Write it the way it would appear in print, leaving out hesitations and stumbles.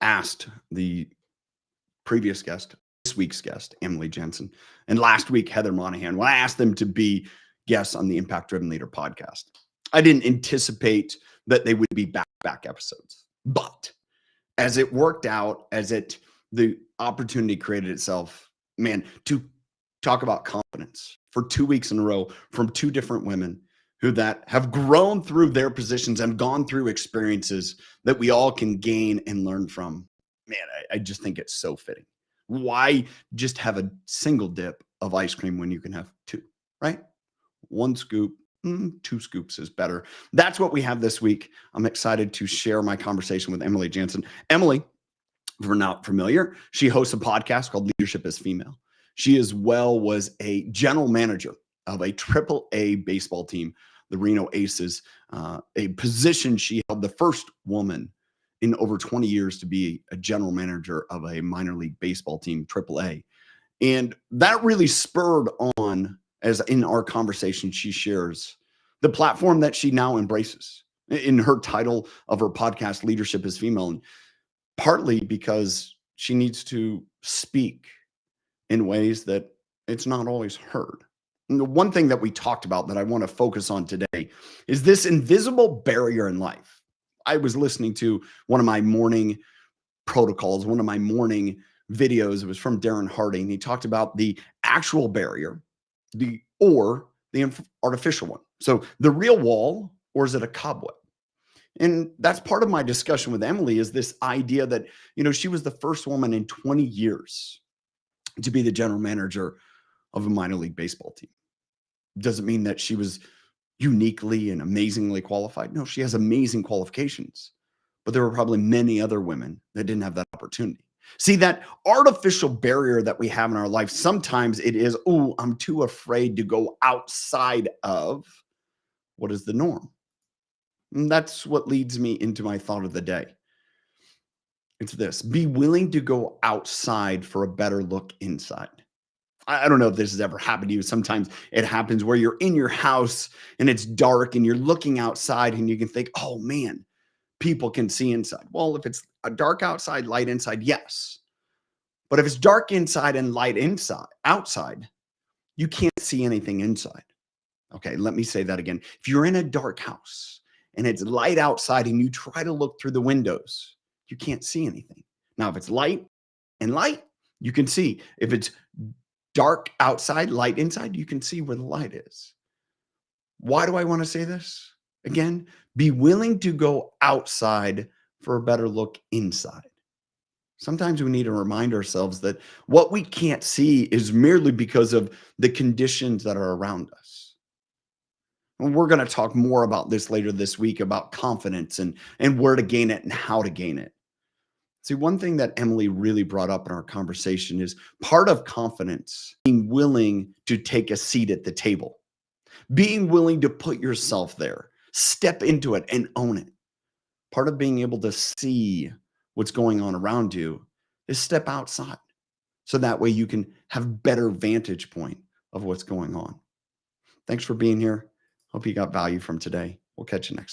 asked the previous guest, this week's guest, Emily Jensen, and last week, Heather Monahan, when I asked them to be guests on the Impact Driven Leader podcast, I didn't anticipate that they would be back episodes. But as it worked out, the opportunity created itself, man, to talk about confidence for 2 weeks in a row from two different women that have grown through their positions and gone through experiences that we all can gain and learn from. Man, I just think it's so fitting. Why just have a single dip of ice cream when you can have two, right? One scoop, 2 scoops is better. That's what we have this week. I'm excited to share my conversation with Emily Jensen. Emily, if you're not familiar, she hosts a podcast called Leadership is Female. She as well was a general manager of a AAA baseball team, the Reno Aces, a position she held, the first woman in over 20 years to be a general manager of a minor league baseball team, AAA. And that really spurred on, as in our conversation, she shares the platform that she now embraces in her title of her podcast, Leadership is Female, and partly because she needs to speak in ways that it's not always heard. And the one thing that we talked about that I want to focus on today is this invisible barrier in life. I was listening to one of my morning protocols, one of my morning videos. It was from Darren Harding. He talked about the actual barrier, the artificial one. So the real wall, or is it a cobweb? And that's part of my discussion with Emily, is this idea that, she was the first woman in 20 years to be the general manager of a minor league baseball team. Doesn't mean that she was uniquely and amazingly qualified. No, she has amazing qualifications, but there were probably many other women that didn't have that opportunity. See, that artificial barrier that we have in our life, sometimes it is, I'm too afraid to go outside of what is the norm. And that's what leads me into my thought of the day. It's this: be willing to go outside for a better look inside. I don't know if this has ever happened to you. Sometimes it happens where you're in your house and it's dark and you're looking outside and you can think, oh man, people can see inside. Well, if it's a dark outside, light inside, yes. But if it's dark inside and light outside, you can't see anything inside. Okay, let me say that again. If you're in a dark house and it's light outside and you try to look through the windows, you can't see anything. Now, if it's light, you can see. If it's dark outside, light inside, you can see where the light is. Why do I want to say this? Again, be willing to go outside for a better look inside. Sometimes we need to remind ourselves that what we can't see is merely because of the conditions that are around us. And we're going to talk more about this later this week, about confidence and where to gain it and how to gain it. See, one thing that Emily really brought up in our conversation is part of confidence being willing to take a seat at the table, being willing to put yourself there, step into it and own it. Part of being able to see what's going on around you is step outside. So that way you can have better vantage point of what's going on. Thanks for being here. Hope you got value from today. We'll catch you next time.